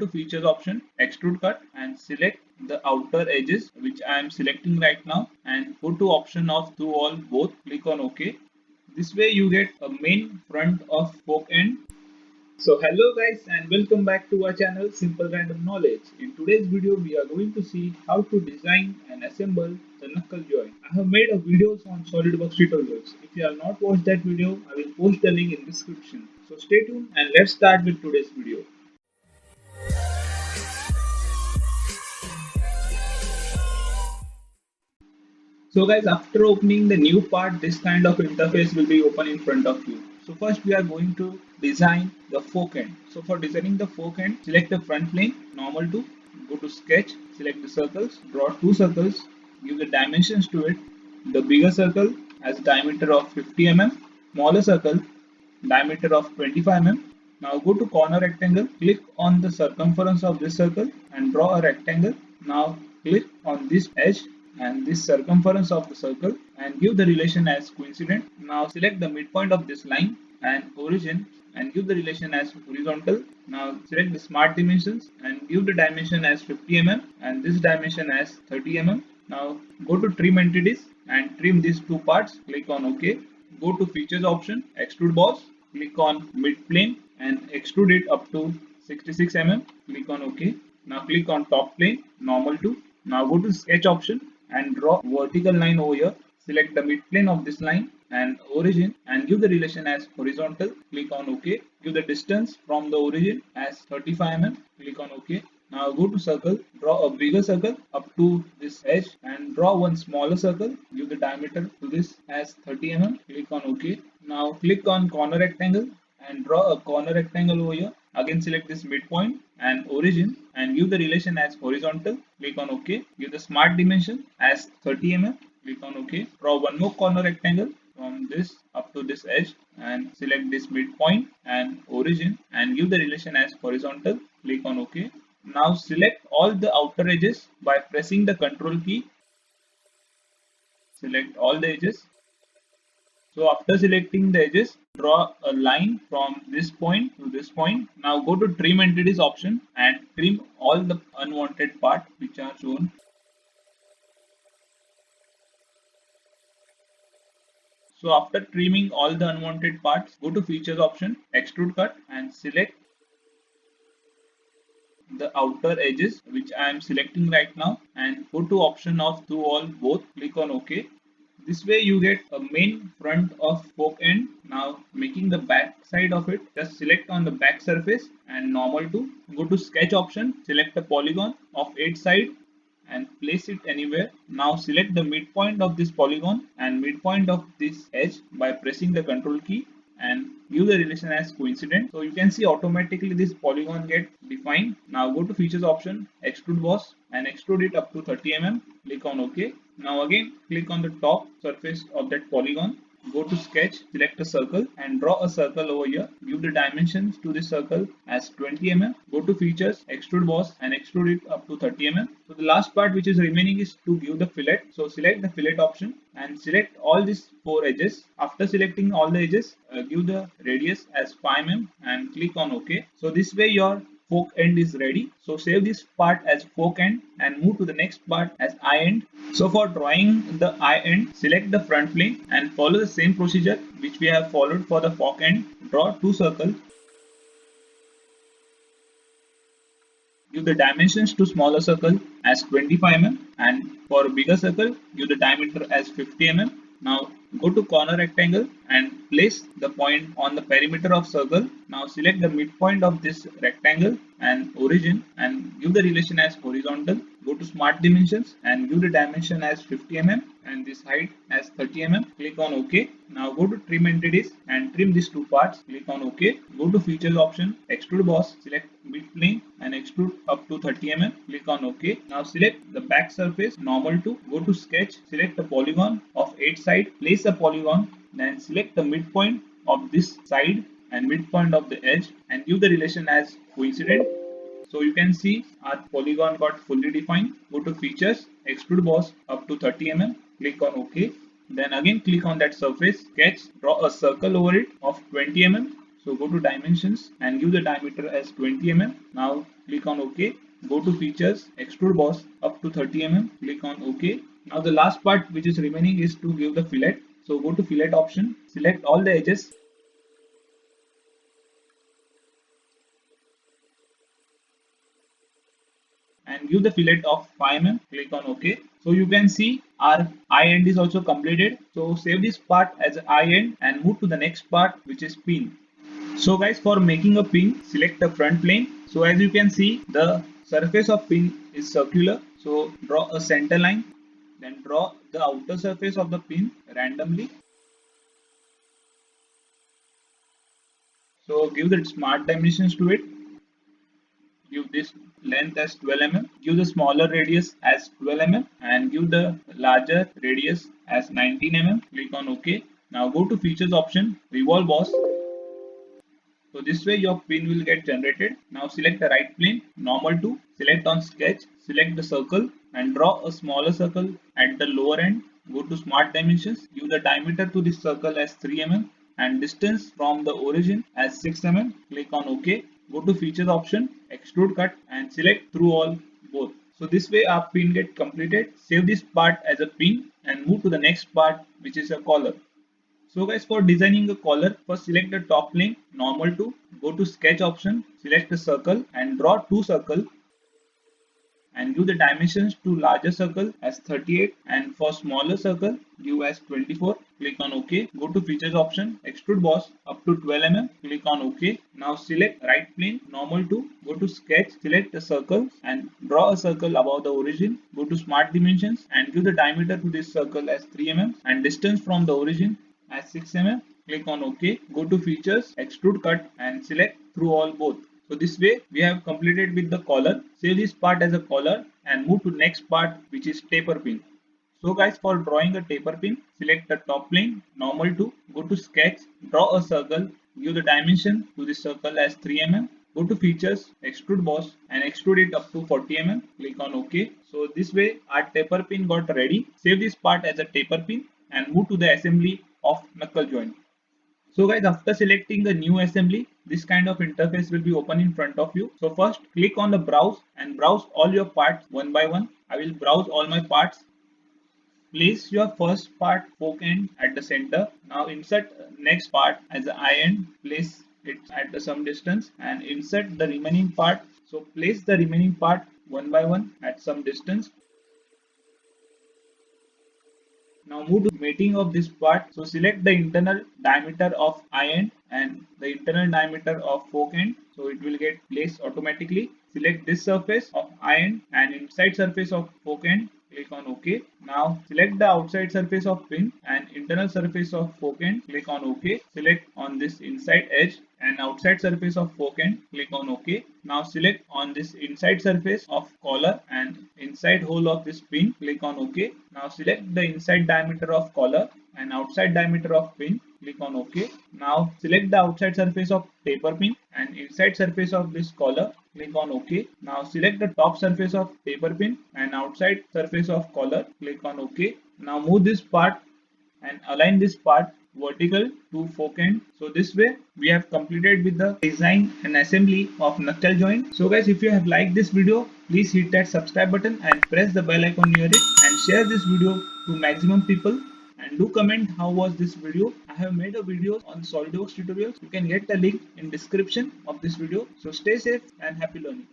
to features option, extrude cut, and select the outer edges, which I am selecting right now, and go to option of through all both, click on OK. This way you get a main front of fork end. So hello guys and welcome back to our channel Simple Random Knowledge. In today's video we are going to see how to design and assemble the knuckle joint. I have made a videos on SolidWorks tutorials. If you have not watched that video, I will post the link in description. So stay tuned and let's start with today's video. So guys, after opening the new part, this kind of interface will be open in front of you. So first we are going to design the fork end. So for designing the fork end, select the front plane, normal to, go to sketch, select the circles, draw two circles, give the dimensions to it. The bigger circle has diameter of 50 mm, smaller circle diameter of 25 mm. Now go to corner rectangle, click on the circumference of this circle and draw a rectangle. Now click on this edge and this circumference of the circle and give the relation as coincident. Now select the midpoint of this line and origin and give the relation as horizontal. Now select the smart dimensions and give the dimension as 50 mm and this dimension as 30 mm. Now go to trim entities and trim these two parts, click on OK. Go to features option, extrude boss, click on mid plane and extrude it up to 66 mm, click on OK. Now click on top plane, normal to. Now go to sketch option and draw vertical line over here. Select the midplane of this line and origin and give the relation as horizontal. Click on OK. Give the distance from the origin as 35 mm. Click on OK. Now go to circle, draw a bigger circle up to this edge and draw one smaller circle. Give the diameter to this as 30 mm. Click on OK. Now click on corner rectangle and draw a corner rectangle over here. Again select this midpoint and origin and give the relation as horizontal. Click on OK. Give the smart dimension as 30 mm. Click on OK. Draw one more corner rectangle from this up to this edge and select this midpoint and origin and give the relation as horizontal. Click on OK. Now select all the outer edges by pressing the Ctrl key. Select all the edges. So after selecting the edges, draw a line from this point to this point. Now go to trim entities option and trim all the unwanted parts which are shown. So after trimming all the unwanted parts, go to features option, extrude cut and select the outer edges, which I am selecting right now, and go to option of through all both, click on OK. This way you get a main front of fork end. Now making the back side of it, just select on the back surface and normal to, go to sketch option, select a polygon of 8 sides and place it anywhere. Now select the midpoint of this polygon and midpoint of this edge by pressing the Ctrl key and give the relation as coincident. So you can see automatically this polygon get defined. Now go to features option, extrude boss and extrude it up to 30 mm. Click on OK. Now again click on the top surface of that polygon. Go to sketch, select a circle and draw a circle over here. Give the dimensions to this circle as 20 mm. Go to features, extrude boss and extrude it up to 30 mm. So the last part which is remaining is to give the fillet. So select the fillet option and select all these 4 edges. After selecting all the edges, give the radius as 5 mm and click on OK. So this way your fork end is ready. So save this part as fork end and move to the next part as eye end. So for drawing the eye end, select the front plane and follow the same procedure which we have followed for the fork end. Draw two circles. Give the dimensions to smaller circle as 25 mm and for a bigger circle give the diameter as 50 mm. Now go to corner rectangle and place the point on the perimeter of circle. Now select the midpoint of this rectangle and origin and give the relation as horizontal. Go to smart dimensions and give the dimension as 50 mm and this height as 30 mm. Click on OK. Now go to trim entities and trim these two parts. Click on OK. Go to features option, extrude boss, select mid plane and extrude up to 30 mm. Click on OK. Now select the back surface, normal to. Go to sketch, select a polygon of 8 sides. Place a polygon, then select the midpoint of this side and midpoint of the edge and give the relation as coincident. So you can see our polygon got fully defined. Go to features, extrude boss up to 30 mm. Click on OK. Then again click on that surface, sketch, draw a circle over it of 20 mm. So go to dimensions and give the diameter as 20 mm. Now click on OK. Go to features, extrude boss up to 30 mm. Click on OK. Now the last part which is remaining is to give the fillet. So go to fillet option, select all the edges and give the fillet of 5 mm. Click on OK. So you can see our eye end is also completed. So save this part as eye end and move to the next part, which is pin. So guys, for making a pin, select the front plane. So as you can see, the surface of pin is circular. So draw a center line, then draw the outer surface of the pin randomly. So give the smart dimensions to it. Give this length as 12 mm. Give the smaller radius as 12 mm and give the larger radius as 19 mm. Click on OK. Now go to features option, revolve boss. So this way your pin will get generated. Now select the right plane, normal to, select on sketch, select the circle and draw a smaller circle at the lower end. Go to smart dimensions, give the diameter to this circle as 3 mm and distance from the origin as 6 mm. Click on OK. Go to features option, extrude cut and select through all both. So this way our pin get completed. Save this part as a pin and move to the next part, which is a collar. So guys, for designing a collar, first select the top plane, normal to, go to sketch option, select the circle and draw two circles and give the dimensions to larger circle as 38 and for smaller circle give as 24. Click on OK. Go to features option, extrude boss up to 12 mm. Click on OK. Now select right plane, normal to, go to sketch, select the circle and draw a circle above the origin. Go to smart dimensions and give the diameter to this circle as 3 mm and distance from the origin as 6 mm. Click on OK. Go to features, extrude cut and select through all both. So this way we have completed with the collar. Save this part as a collar and move to next part, which is taper pin. So guys, for drawing a taper pin, select the top plane, normal to, go to sketch, draw a circle, give the dimension to this circle as 3 mm. Go to features, extrude boss and extrude it up to 40 mm. Click on OK. So this way our taper pin got ready. Save this part as a taper pin and move to the assembly of knuckle joint. So guys, after selecting the new assembly, this kind of interface will be open in front of you. So first click on the browse and browse all your parts one by one. I will browse all my parts. Place your first part fork end at the center. Now insert next part as the eye end. Place it at some distance and insert the remaining part. So place the remaining part one by one at some distance. Now move to mating of this part. So select the internal diameter of eye end and the internal diameter of fork end. So it will get placed automatically. Select this surface of eye end and inside surface of fork end. Click on OK. Now select the outside surface of pin and internal surface of fork end. Click on OK. Select on this inside edge and outside surface of fork end. Click on OK. Now select on this inside surface of collar and inside hole of this pin. Click on OK. Now select the inside diameter of collar and outside diameter of pin. Click on OK. Now select the outside surface of taper pin and inside surface of this collar. Click on OK. Now select the top surface of taper pin and outside surface of collar. Click on OK. Now move this part and align this part vertical to fork end. So this way we have completed with the design and assembly of knuckle joint. So guys, if you have liked this video, please hit that subscribe button and press the bell icon near it and share this video to maximum people. And do comment how was this video. I have made a video on SolidWorks tutorials. You can get the link in description of this video. So stay safe and happy learning.